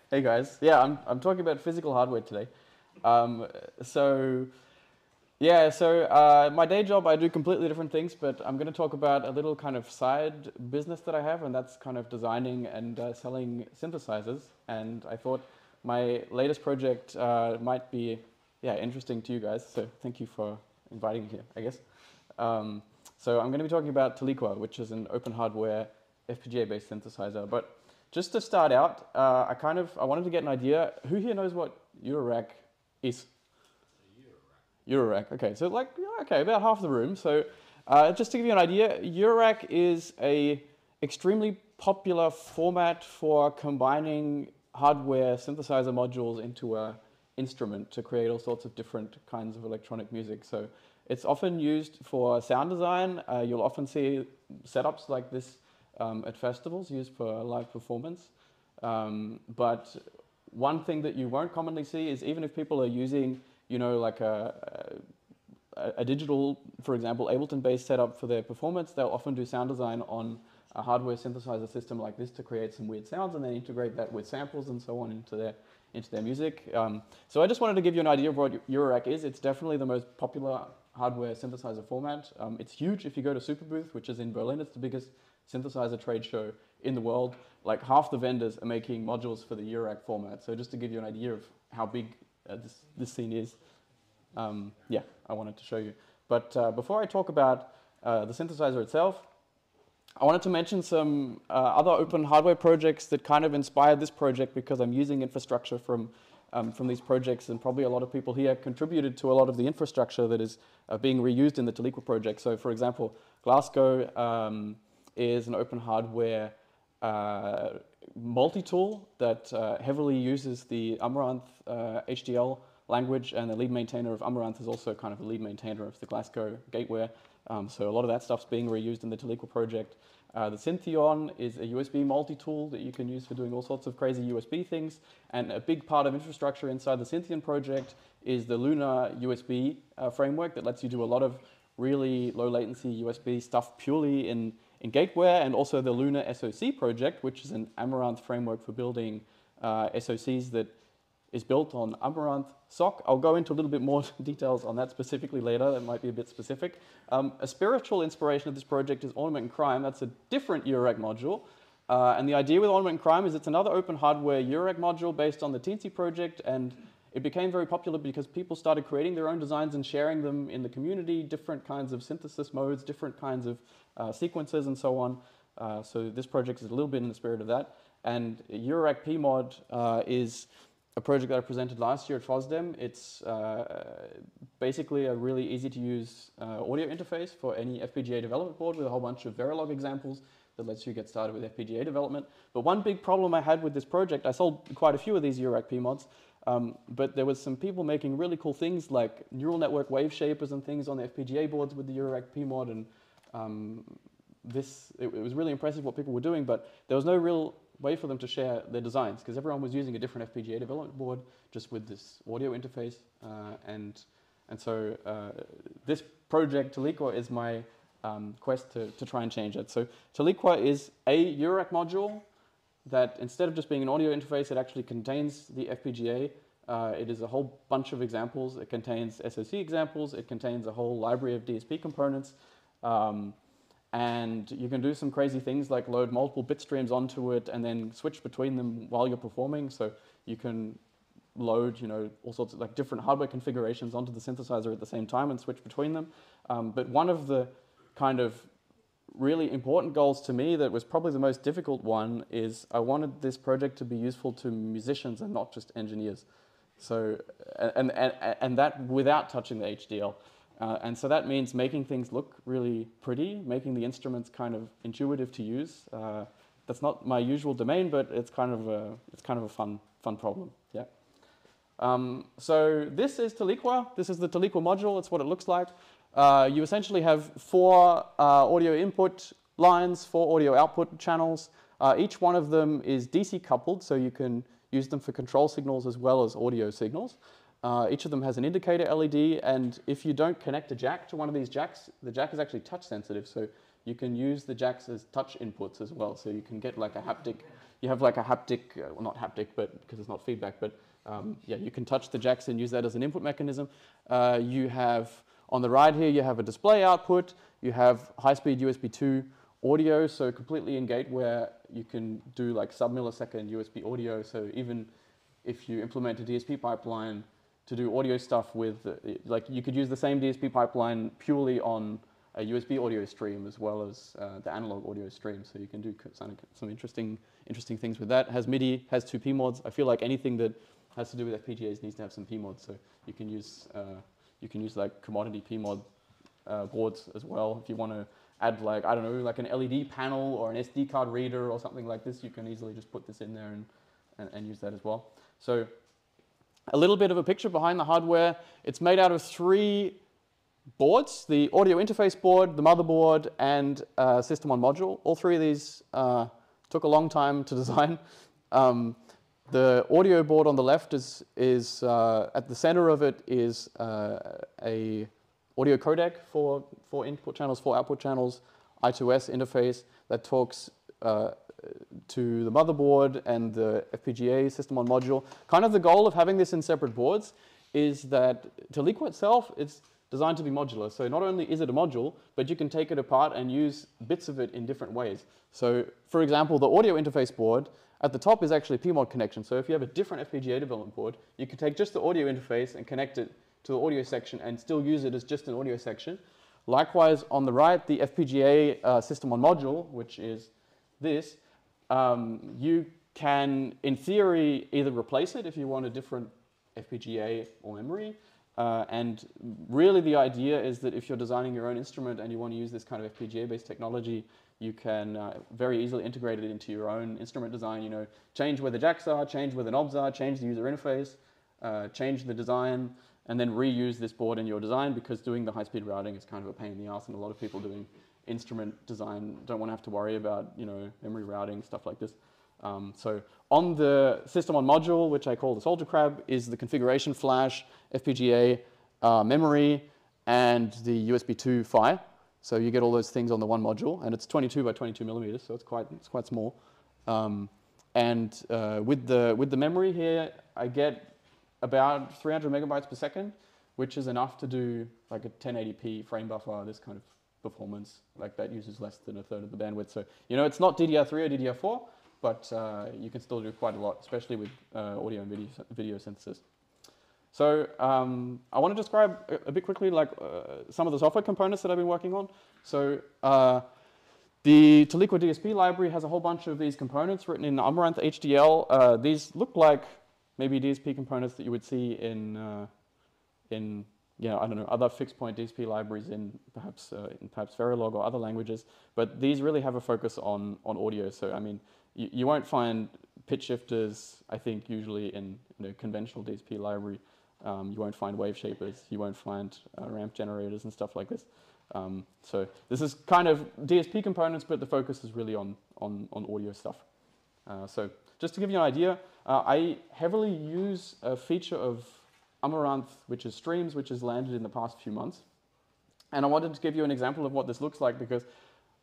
Hey guys. Yeah, I'm talking about physical hardware today. Um, so my day job, I do completely different things, but I'm going to talk about a little kind of side business that I have, and that's kind of designing and selling synthesizers. And I thought my latest project might be, interesting to you guys. So thank you for inviting me here, I guess. Um, so I'm going to be talking about Tiliqua, which is an open hardware FPGA-based synthesizer. But just to start out, I wanted to get an idea. Who here knows what Eurorack is? Eurorack. Okay, so about half the room. So just to give you an idea, Eurorack is a extremely popular format for combining hardware synthesizer modules into a instrument to create all sorts of different kinds of electronic music. So it's often used for sound design. You'll often see setups like this at festivals used for live performance. But one thing that you won't commonly see is even if people are using like a digital, for example, Ableton-based setup for their performance, they'll often do sound design on a hardware synthesizer system like this to create some weird sounds, and then integrate that with samples and so on into their music. So I just wanted to give you an idea of what Eurorack is. It's definitely the most popular hardware synthesizer format. It's huge. If you go to Superbooth, which is in Berlin, it's the biggest synthesizer trade show in the world. Like half the vendors are making modules for the Eurorack format. So just to give you an idea of how big this scene is, I wanted to show you. But before I talk about the synthesizer itself, I wanted to mention some other open hardware projects that kind of inspired this project, because I'm using infrastructure from these projects, and probably a lot of people here contributed to a lot of the infrastructure that is being reused in the Tiliqua project. So for example, Glasgow is an open hardware multi-tool that heavily uses the Amaranth HDL language, and the lead maintainer of Amaranth is also kind of the lead maintainer of the Glasgow gateware. So a lot of that stuff's being reused in the Tiliqua project. The Syntheon is a USB multi-tool that you can use for doing all sorts of crazy USB things, and a big part of infrastructure inside the Syntheon project is the Luna USB framework that lets you do a lot of really low latency USB stuff purely in gateware, and also the Luna SoC project, which is an Amaranth framework for building SoCs that is built on Amaranth SoC. I'll go into a little bit more details on that specifically later. That might be a bit specific. A spiritual inspiration of this project is Ornament and Crime. That's a different Eurorack module. And the idea with Ornament and Crime is it's another open hardware Eurorack module based on the Teensy project, and it became very popular because people started creating their own designs and sharing them in the community, different kinds of synthesis modes, different kinds of sequences, and so on. So this project is a little bit in the spirit of that. And Eurorack PMod is a project that I presented last year at FOSDEM. It's basically a really easy to use audio interface for any FPGA development board with a whole bunch of Verilog examples that lets you get started with FPGA development. But one big problem I had with this project, I sold quite a few of these Eurorack PMods, but there was some people making really cool things like neural network wave shapers and things on the FPGA boards with the Eurorack PMod, and it was really impressive what people were doing, but there was no real way for them to share their designs, because everyone was using a different FPGA development board just with this audio interface. And so this project, Tiliqua, is my quest to try and change it. So Tiliqua is a Eurorack module that, instead of just being an audio interface, it actually contains the FPGA. It is a whole bunch of examples. It contains SoC examples. It contains a whole library of DSP components. And you can do some crazy things like load multiple bit streams onto it and then switch between them while you're performing. So you can load, all sorts of different hardware configurations onto the synthesizer at the same time and switch between them. But one of the kind of really important goals to me, that was probably the most difficult one, is I wanted this project to be useful to musicians and not just engineers. So, and that without touching the HDL. And so that means making things look really pretty, making the instruments kind of intuitive to use. That's not my usual domain, but it's kind of a fun problem. Yeah. So this is Tiliqua. This is the Tiliqua module. That's what it looks like. You essentially have 4 audio input lines, 4 audio output channels. Each one of them is DC coupled, so you can use them for control signals as well as audio signals. Each of them has an indicator LED, and if you don't connect a jack to one of these jacks, the jack is actually touch sensitive, so you can use the jacks as touch inputs as well, so you can get like a haptic you have like a haptic, well not haptic, but because it's not feedback, but yeah, you can touch the jacks and use that as an input mechanism. You have, on the right here, you have a display output, you have high-speed USB 2 audio, so completely in gate where you can do like sub-millisecond USB audio, so even if you implement a DSP pipeline to do audio stuff with, like you could use the same DSP pipeline purely on a USB audio stream as well as the analog audio stream, so you can do some interesting things with that. Has MIDI, has 2 PMODs. I feel like anything that has to do with FPGAs needs to have some PMODs, so you can use like commodity PMOD boards as well. If you want to add like, I don't know, like an LED panel or an SD card reader or something like this, you can easily just put this in there and use that as well. So a little bit of a picture behind the hardware. It's made out of 3 boards, the audio interface board, the motherboard, and system on module. All 3 of these took a long time to design. The audio board on the left is at the center of it is a audio codec for input channels, 4 output channels, I2S interface that talks to the motherboard and the FPGA system on module. Kind of the goal of having this in separate boards is that Tiliqua itself is designed to be modular. So not only is it a module, but you can take it apart and use bits of it in different ways. So for example, the audio interface board at the top is actually a PMOD connection. So if you have a different FPGA development board, you can take just the audio interface and connect it to the audio section and still use it as just an audio section. Likewise, on the right, the FPGA system on module, which is this, you can, in theory, either replace it if you want a different FPGA or memory. And really the idea is that if you're designing your own instrument and you want to use this kind of FPGA-based technology, you can very easily integrate it into your own instrument design. You know, change where the jacks are, change where the knobs are, change the user interface, change the design, and then reuse this board in your design, because doing the high-speed routing is kind of a pain in the ass, and a lot of people doing instrument design don't want to have to worry about, you know, memory routing, stuff like this. So on the system on module, which I call the Soldier Crab, is the configuration flash, FPGA, memory, and the USB 2 PHY. So you get all those things on the one module, and it's 22 by 22 millimeters, so it's quite small. And with the memory here, I get about 300 megabytes per second, which is enough to do like a 1080p frame buffer, this kind of performance. Like that uses less than a third of the bandwidth. So, you know, it's not DDR3 or DDR4, but you can still do quite a lot, especially with audio and video synthesis. So I want to describe a bit quickly like some of the software components that I've been working on. So the Tiliqua DSP library has a whole bunch of these components written in Amaranth HDL. These look like maybe DSP components that you would see in yeah, I don't know, other fixed point DSP libraries in perhaps Verilog or other languages. But these really have a focus on audio. So I mean, you won't find pitch shifters, I think, usually in a conventional DSP library. You won't find wave shapers. You won't find ramp generators and stuff like this. So this is kind of DSP components, but the focus is really on audio stuff. So just to give you an idea, I heavily use a feature of Amaranth, which is streams, which has landed in the past few months. And I wanted to give you an example of what this looks like, because,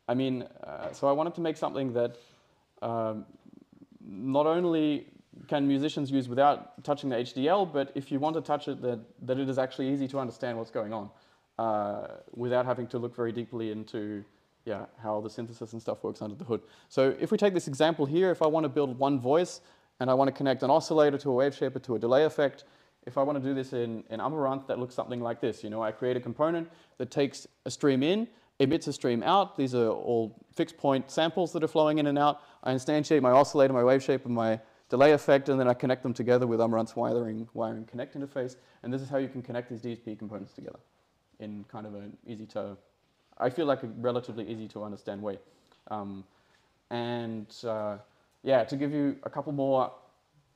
I mean, so I wanted to make something that not only can musicians use without touching the HDL, but if you want to touch it, that it is actually easy to understand what's going on without having to look very deeply into how the synthesis and stuff works under the hood. So if we take this example here, if I want to build one voice and I want to connect an oscillator to a wave shaper to a delay effect, if I want to do this in Amaranth, that looks something like this. You know, I create a component that takes a stream in, emits a stream out. These are all fixed point samples that are flowing in and out. I instantiate my oscillator, my wave shaper, my delay effect, and then I connect them together with Amaranth's wiring connect interface. And this is how you can connect these DSP components together in kind of an easy to, I feel like a relatively easy to understand way. Yeah, to give you a couple more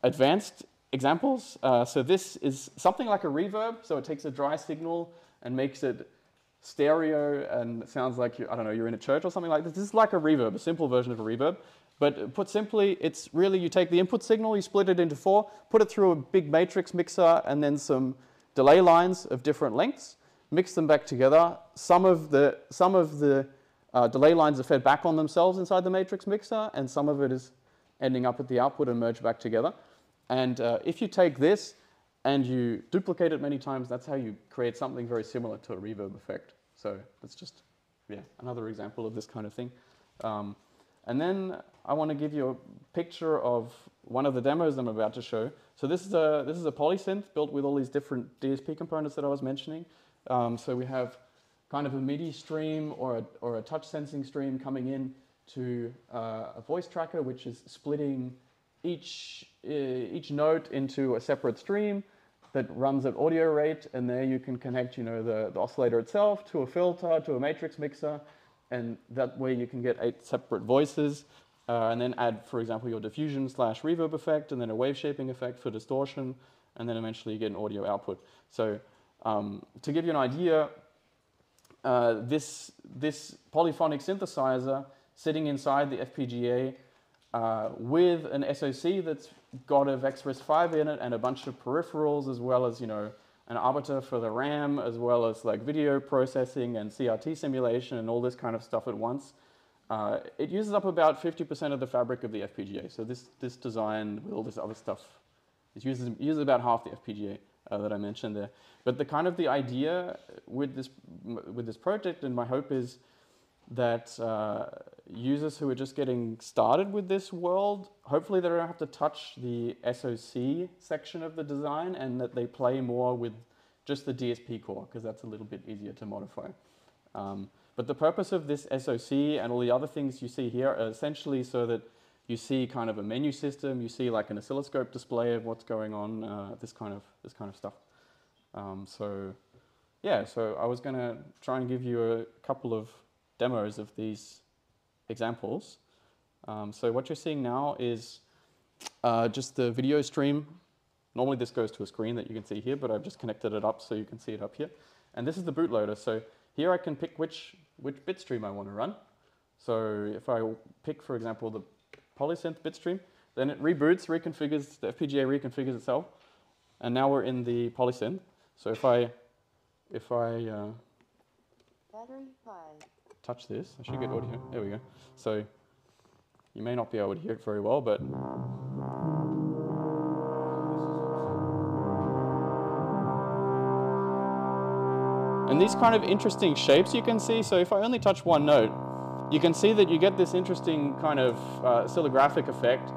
advanced examples. So this is something like a reverb. So it takes a dry signal and makes it stereo and it sounds like, I don't know, you're in a church or something like this. This is like a reverb, a simple version of a reverb. But put simply, it's really, you take the input signal, you split it into 4, put it through a big matrix mixer and then some delay lines of different lengths, mix them back together. Some of the delay lines are fed back on themselves inside the matrix mixer, and some of it is ending up at the output and merge back together. And if you take this and you duplicate it many times, that's how you create something very similar to a reverb effect. So that's just, yeah, another example of this kind of thing. And then I want to give you a picture of one of the demos I'm about to show. So this is a polysynth built with all these different DSP components that I was mentioning. So we have kind of a MIDI stream or a touch sensing stream coming in to a voice tracker, which is splitting each note into a separate stream that runs at audio rate, and there you can connect, the oscillator itself to a filter, to a matrix mixer, and that way you can get 8 separate voices, and then add, for example, your diffusion/reverb effect, and then a wave shaping effect for distortion, and then eventually you get an audio output. So to give you an idea, this polyphonic synthesizer sitting inside the FPGA with an SoC that's got a VexRIS5 in it and a bunch of peripherals, as well as, an arbiter for the RAM, as well as like video processing and CRT simulation and all this kind of stuff at once. It uses up about 50% of the fabric of the FPGA. So this design with all this other stuff, it uses about half the FPGA that I mentioned there. But the idea with this project, and my hope is that users who are just getting started with this world, hopefully they don't have to touch the SoC section of the design, and that they play more with just the DSP core, because that's a little bit easier to modify. But the purpose of this SoC and all the other things you see here are essentially so that you see kind of a menu system, you see like an oscilloscope display of what's going on, this kind of stuff. So I was going to try and give you a couple of demos of these examples. So what you're seeing now is just the video stream. Normally this goes to a screen that you can see here, but I've just connected it up so you can see it up here. And this is the bootloader. So here I can pick which bit stream I want to run. So if I pick, for example, the polysynth bit stream, then it reboots, reconfigures, the FPGA reconfigures itself. And now we're in the polysynth. So if I touch this, I should get audio. There we go. So you may not be able to hear it very well, but and these kind of interesting shapes you can see. So if I only touch one note, you can see that you get this interesting kind of oscillographic effect.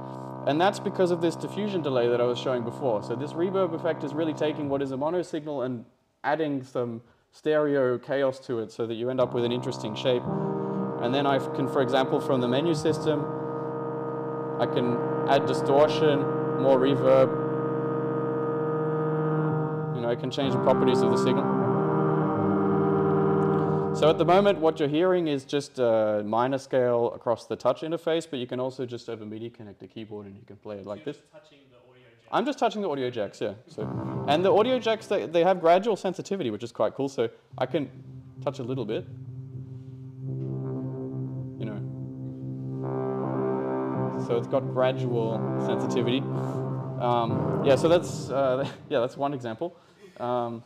And that's because of this diffusion delay that I was showing before. So this reverb effect is really taking what is a mono signal and adding some stereo chaos to it so that you end up with an interesting shape. And then I can, for example, from the menu system, I can add distortion, more reverb. I can change the properties of the signal. So at the moment, what you're hearing is just a minor scale across the touch interface, but you can also just over MIDI connect a keyboard and you can play it like this. Touching the audio jacks. I'm just touching the audio jacks, yeah. So, and the audio jacks, they have gradual sensitivity, which is quite cool. So I can touch a little bit, So it's got gradual sensitivity. Yeah, so that's one example. Then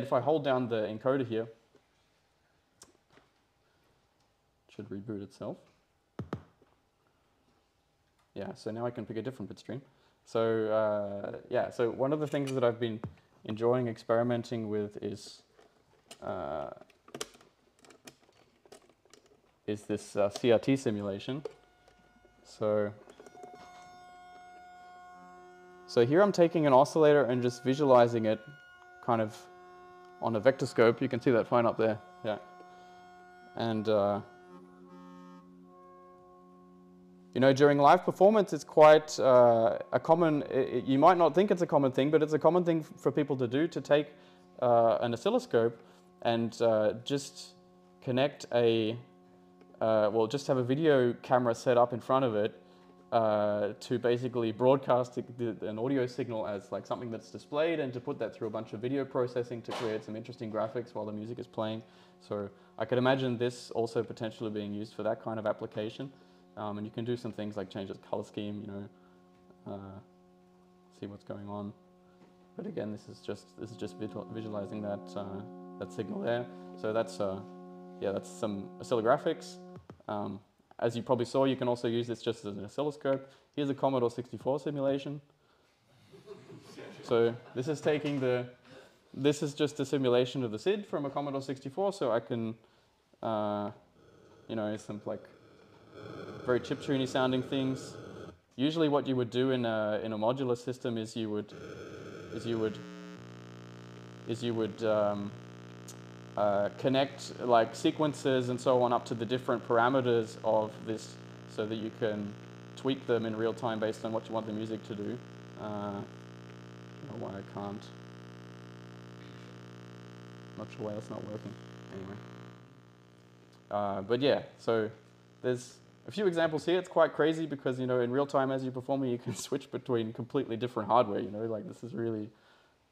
if I hold down the encoder here, it should reboot itself. Yeah, so now I can pick a different bit stream. So so one of the things that I've been enjoying experimenting with is this CRT simulation. So here I'm taking an oscillator and just visualizing it kind of on a vector scope. You can see that fine up there. Yeah. And during live performance, it's quite a common, you might not think it's a common thing, but it's a common thing for people to do, to take an oscilloscope and just connect just have a video camera set up in front of it to basically broadcast an audio signal as like something that's displayed, and to put that through a bunch of video processing to create some interesting graphics while the music is playing. So I could imagine this also potentially being used for that kind of application. And you can do some things like change the color scheme, see what's going on. But again, this is just visualizing that signal there. So that's some oscillographics, as you probably saw, you can also use this just as an oscilloscope. Here's a Commodore 64 simulation. So this is this is just a simulation of the SID from a Commodore 64, so I can, some like very chiptune-y sounding things. Usually what you would do in a modular system is you would connect like sequences and so on up to the different parameters of this so that you can tweak them in real time based on what you want the music to do. I don't know why I can't. Not sure why it's not working. Anyway. But yeah, so there's a few examples here. It's quite crazy because, in real time as you're performing, you can switch between completely different hardware, like this is really,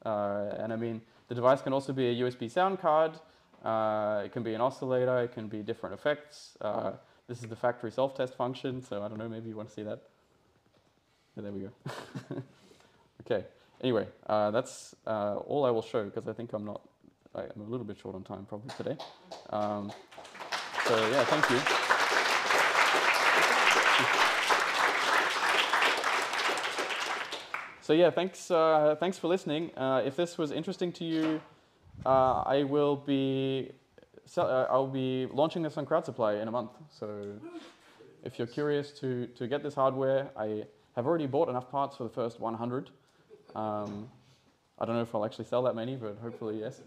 and I mean, the device can also be a USB sound card. It can be an oscillator. It can be different effects. This is the factory self-test function, so I don't know, maybe you want to see that. Yeah, there we go. Okay, anyway, that's all I will show because I think I'm a little bit short on time probably today. So yeah, thank you. So yeah, thanks for listening. If this was interesting to you, I'll be launching this on CrowdSupply in a month. So if you're curious to get this hardware, I have already bought enough parts for the first 100. I don't know if I'll actually sell that many, but hopefully yes.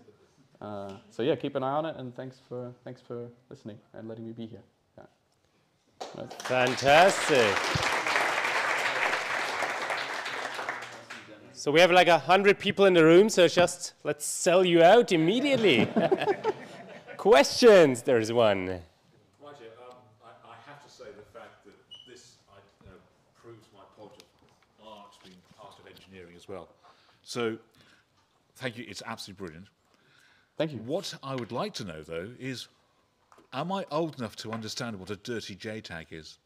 So yeah, keep an eye on it, and thanks for listening and letting me be here. Yeah. Fantastic. So we have like 100 people in the room, so just let's sell you out immediately. Questions? There's one. Right here, I have to say the fact that this proves my point of art being part of engineering as well. So thank you, it's absolutely brilliant. Thank you. What I would like to know, though, is am I old enough to understand what a dirty JTAG is?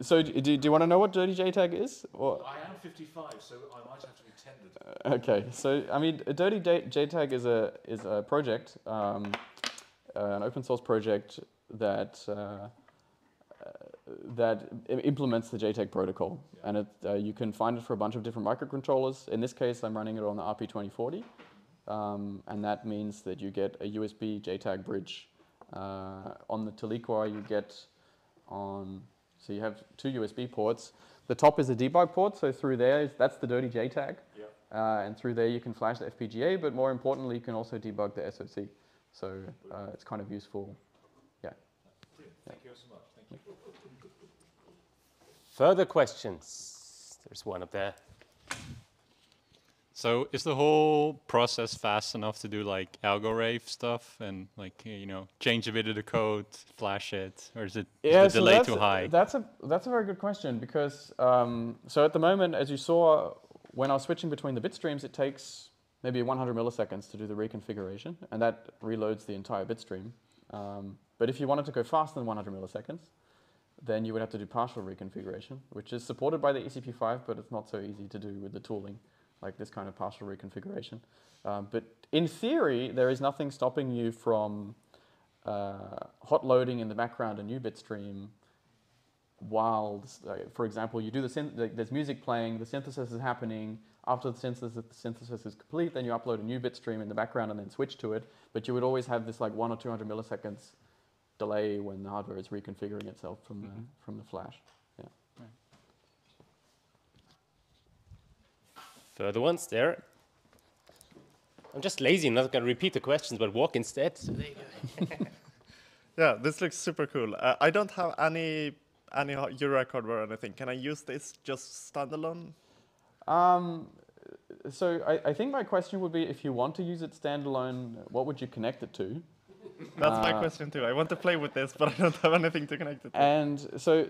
So do you want to know what dirty JTAG is? Or? I am 55, so I might have to be tended. Okay, so I mean, a dirty JTAG is a project, an open source project that implements the JTAG protocol, yeah. And you can find it for a bunch of different microcontrollers. In this case, I'm running it on the RP2040, and that means that you get a USB JTAG bridge. On the Tiliqua, you get so you have two USB ports. The top is a debug port, so through there, that's the dirty JTAG. Yep. And through there you can flash the FPGA, but more importantly, you can also debug the SoC. So it's kind of useful. Yeah. Thank you so much. Thank you. Further questions? There's one up there. So is the whole process fast enough to do like algorave stuff and like, change a bit of the code, flash it, or is the delay too high? That's a very good question because so at the moment, as you saw, when I was switching between the bit streams, it takes maybe 100 milliseconds to do the reconfiguration, and that reloads the entire bit stream. But if you wanted to go faster than 100 milliseconds, then you would have to do partial reconfiguration, which is supported by the ECP5, but it's not so easy to do with the tooling, like this kind of partial reconfiguration. But in theory, there is nothing stopping you from hot loading in the background a new bit stream while, for example, you do there's music playing, the synthesis is happening. After the synthesis is complete, then you upload a new bit stream in the background and then switch to it. But you would always have this like 100 or 200 milliseconds delay when the hardware is reconfiguring itself from the flash. Yeah. Right. Further ones there. I'm just lazy, I'm not going to repeat the questions, but walk instead. So there you go. Yeah, this looks super cool. I don't have any Eurorack hardware or anything. Can I use this just standalone? So I think my question would be, if you want to use it standalone, what would you connect it to? That's my question too. I want to play with this, but I don't have anything to connect it to. And so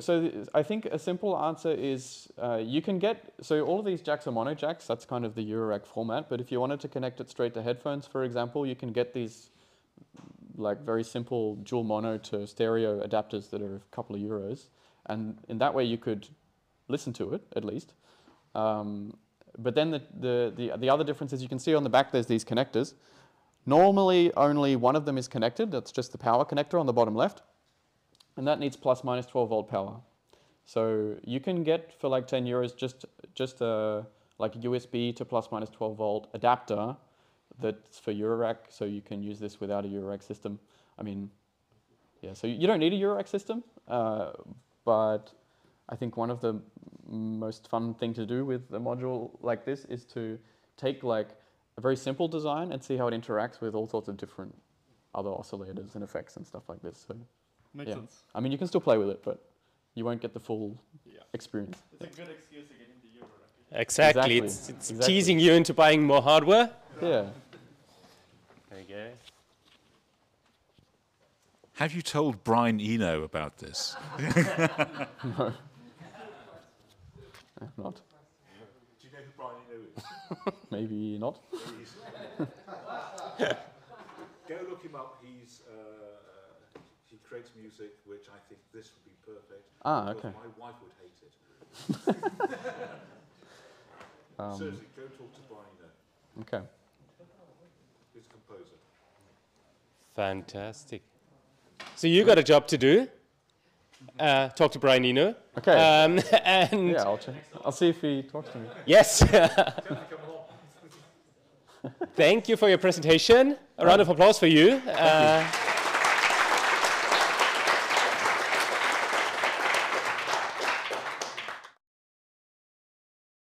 I think a simple answer is you can get, so all of these jacks are mono jacks, that's kind of the Eurorack format, but if you wanted to connect it straight to headphones, for example, you can get these like very simple dual mono to stereo adapters that are a couple of euros, and in that way you could listen to it, at least. But then the other difference is you can see on the back there's these connectors. Normally, only one of them is connected. That's just the power connector on the bottom left. And that needs plus minus 12 volt power. So you can get, for like 10 euros, just like a USB to plus minus 12 volt adapter that's for Eurorack, so you can use this without a Eurorack system. I mean, yeah, so you don't need a Eurorack system, but I think one of the most fun thing to do with a module like this is to take like a very simple design and see how it interacts with all sorts of different other oscillators and effects and stuff like this. So, Makes yeah. sense. I mean, you can still play with it, but you won't get the full experience. It's a good excuse to get into Eurorack. Exactly. Exactly. It's Exactly. teasing you into buying more hardware. Yeah. There you go. Have you told Brian Eno about this? No. Not. Do you know who Brian Eno is? Maybe not. Go look him up. He creates music, which I think this would be perfect. Ah, because okay. my wife would hate it. Seriously, go talk to Brian Eno. Okay. He's a composer. Fantastic. So you got a job to do. Talk to Brian Eno. Okay. And Yeah, I'll check. I'll see if he talks to me. yes. Thank you for your presentation. A round of applause for you.